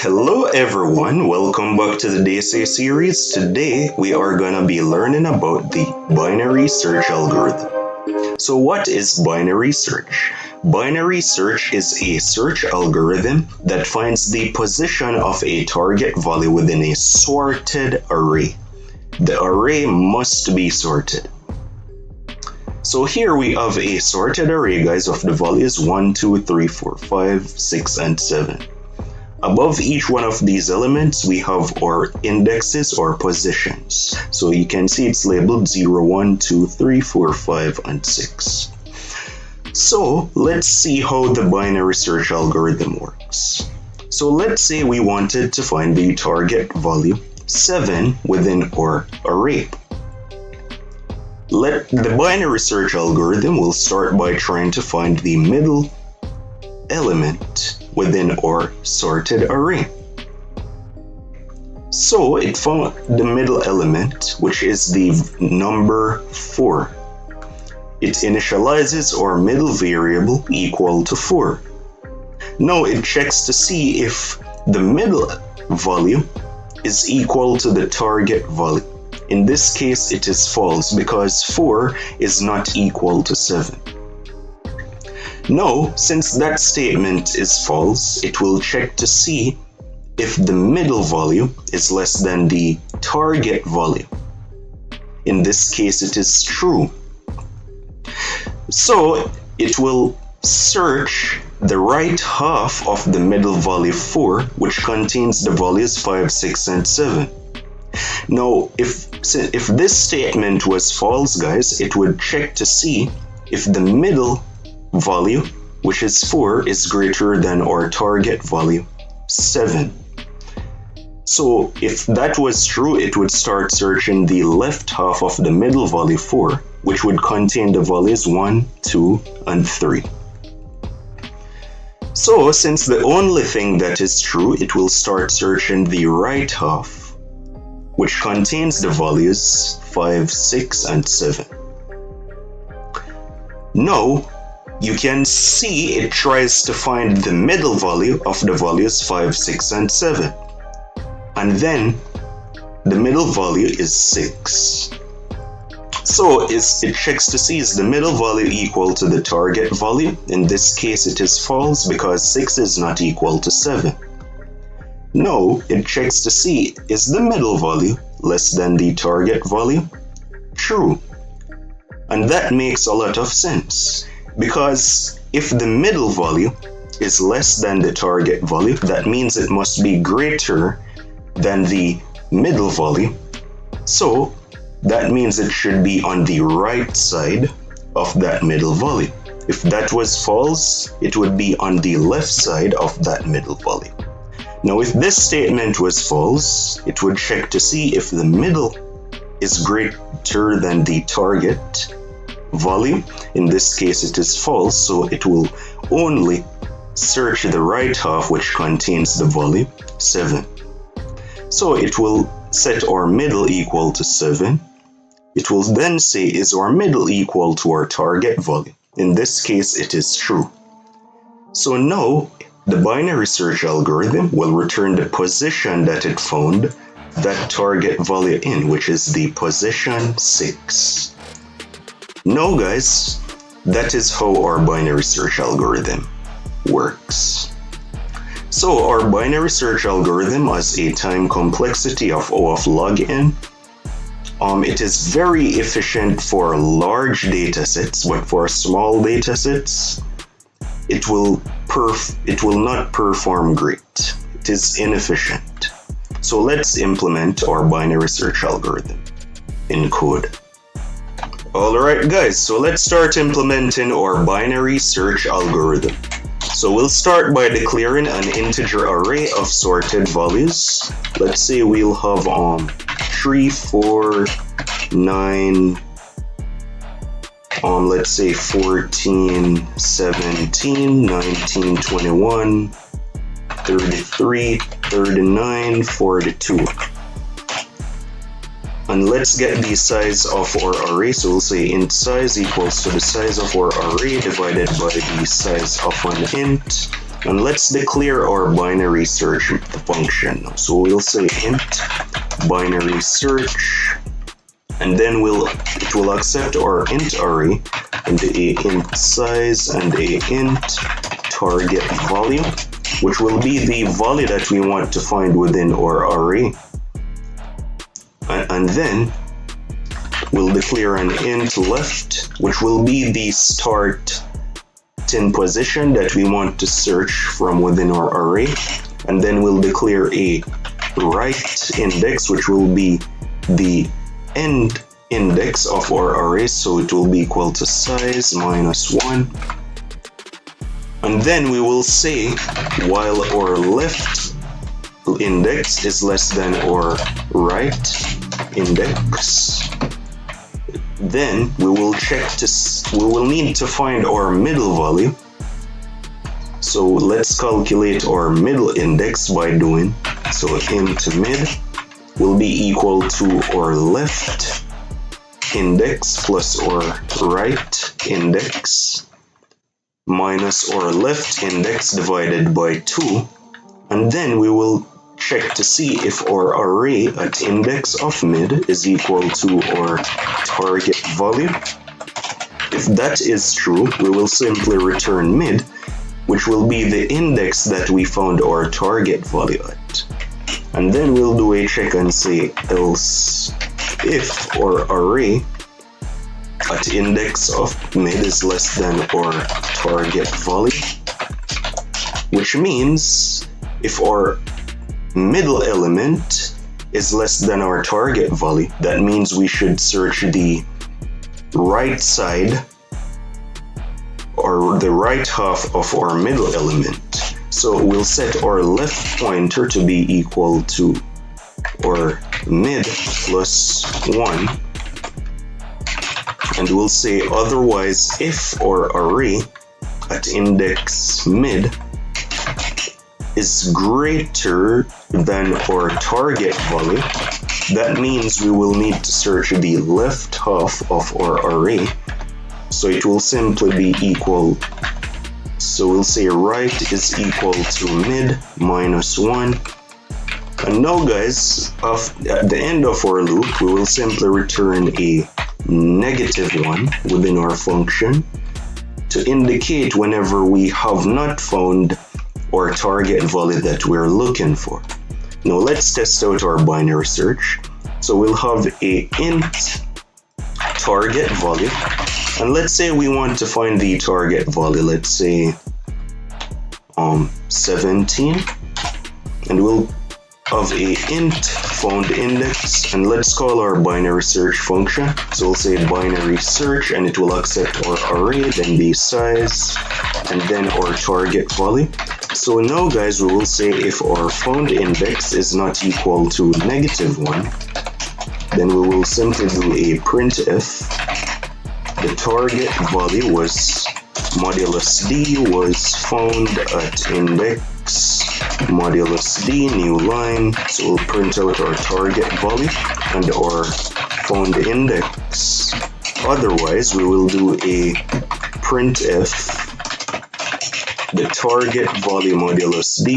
Hello everyone, welcome back to the DSA series. Today we are going to be learning about the binary search algorithm. So what is binary search? Binary search is a search algorithm that finds the position of a target value within a sorted array. The array must be sorted. So here we have a sorted array, guys, of the values 1, 2, 3, 4, 5, 6, and 7. Above each one of these elements, we have our indexes or positions. So you can see it's labeled 0, 1, 2, 3, 4, 5, and 6. So let's see how the binary search algorithm works. So let's say we wanted to find the target value 7 within our array. The binary search algorithm will start by trying to find the middle element within our sorted array. So it found the middle element, which is the number 4. It initializes our middle variable equal to 4. Now it checks to see if the middle value is equal to the target value. In this case, it is false because 4 is not equal to 7. Now, since that statement is false, it will check to see if the middle value is less than the target value. In this case, it is true. So it will search the right half of the middle value 4, which contains the values 5, 6, and 7. Now, if this statement was false, guys, it would check to see if the middle value, which is 4, is greater than our target value 7. So if that was true, it would start searching the left half of the middle value 4, which would contain the values 1, 2, and 3. So since the only thing that is true, it will start searching the right half, which contains the values 5, 6, and 7. Now, you can see it tries to find the middle value of the values 5, 6, and 7. And then the middle value is 6. So it checks to see is the middle value equal to the target value. In this case, it is false because 6 is not equal to 7. Now, it checks to see is the middle value less than the target value? True. And that makes a lot of sense. Because if the middle value is less than the target value, that means it must be greater than the middle value. So that means it should be on the right side of that middle value. If that was false, it would be on the left side of that middle value. Now, if this statement was false, it would check to see if the middle is greater than the target value. In this case, it is false, so it will only search the right half, which contains the value 7. So it will set our middle equal to 7. It will then say, is our middle equal to our target value? In this case, it is true. So now, the binary search algorithm will return the position that it found that target value in, which is the position 6. Now, guys, that is how our binary search algorithm works. So our binary search algorithm has a time complexity of O of log n. It is very efficient for large data sets, but for small data sets, it will not perform great. It is inefficient. So let's implement our binary search algorithm in code. Alright guys, so let's start implementing our binary search algorithm. So we'll start by declaring an integer array of sorted values. Let's say we'll have 3, 4, 9, let's say 14, 17, 19, 21, 33, 39, 42. And let's get the size of our array. So we'll say int size equals to the size of our array divided by the size of an int. And let's declare our binary search function. So we'll say int binary search, and then it will accept our int array and a int size and a int target value, which will be the value that we want to find within our array. And then we'll declare an int left, which will be the start in position that we want to search from within our array. And then we'll declare a right index, which will be the end index of our array, so it will be equal to size minus 1. And then we will say while our left index is less than our right index, then we will need to find our middle value. So let's calculate our middle index by doing so. Int mid will be equal to our left index plus our right index minus our left index divided by 2, and then we will check to see if our array at index of mid is equal to our target value. If that is true, we will simply return mid, which will be the index that we found our target value at. And then we'll do a check and say else if our array at index of mid is less than our target value, which means if our middle element is less than our target value, that means we should search the right side or the right half of our middle element. So we'll set our left pointer to be equal to our mid plus 1, and we'll say otherwise if our array at index mid is greater than our target value, that means we will need to search the left half of our array. So it will simply be equal, so we'll say right is equal to mid minus 1. And now guys, at the end of our loop, we will simply return a -1 within our function to indicate whenever we have not found our target value that we're looking for. Now let's test out our binary search. So we'll have a int target value, and let's say we want to find the target value, let's say 17, and we'll have a int found index, and let's call our binary search function. So we'll say binary search, and it will accept our array, then the size, and then our target value. So now guys, we will say if our found index is not equal to -1, then we will simply do a printf. The target value was modulus d was found at index modulus d new line. So we'll print out our target value and our found index. Otherwise, we will do a printf. The target value modulus d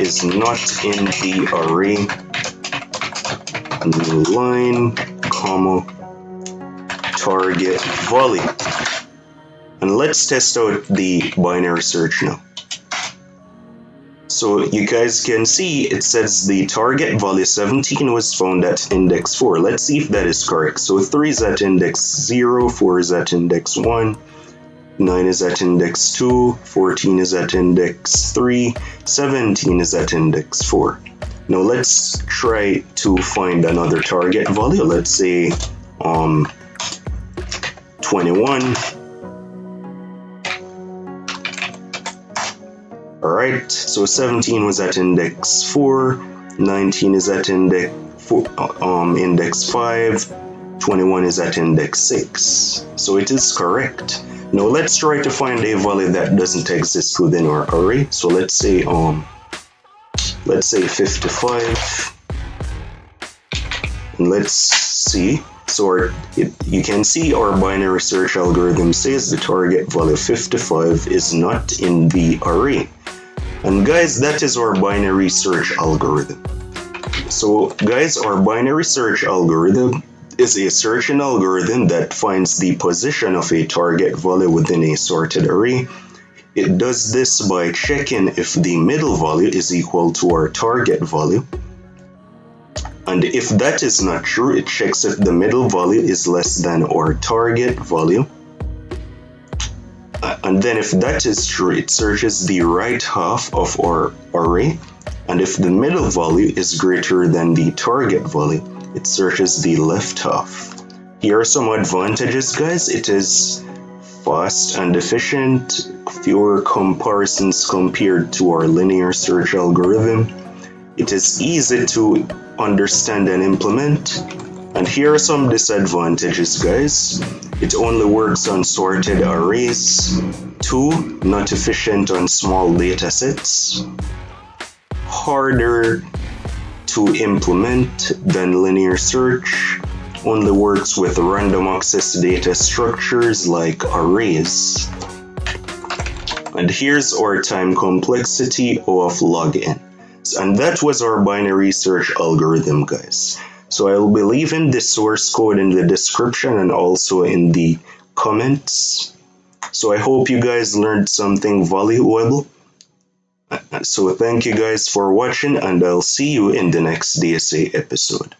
is not in the array, new line, comma, target value. And let's test out the binary search now. So you guys can see it says the target value 17 was found at index 4. Let's see if that is correct. So 3 is at index 0, 4 is at index 1, 9 is at index 2, 14 is at index 3, 17 is at index 4. Now let's try to find another target value. Let's say 21. Alright, so 17 was at index 4, 19 is at index 5, 21 is at index 6. So it is correct. Now let's try to find a value that doesn't exist within our array. So let's say 55. And let's see. You can see our binary search algorithm says the target value 55 is not in the array. And guys, that is our binary search algorithm. So guys, our binary search algorithm is a searching algorithm that finds the position of a target value within a sorted array. It does this by checking if the middle value is equal to our target value. And if that is not true, it checks if the middle value is less than our target value. And then if that is true, it searches the right half of our array. And if the middle value is greater than the target value, it searches the left half. Here are some advantages, guys. It is fast and efficient, fewer comparisons compared to our linear search algorithm. It is easy to understand and implement. And here are some disadvantages, guys. It only works on sorted arrays. 2, not efficient on small data sets. Harder to implement than linear search. Only works with random access data structures like arrays. And here's our time complexity of log n. And that was our binary search algorithm, guys. So I'll be leaving the source code in the description and also in the comments. So I hope you guys learned something valuable. So thank you guys for watching, and I'll see you in the next DSA episode.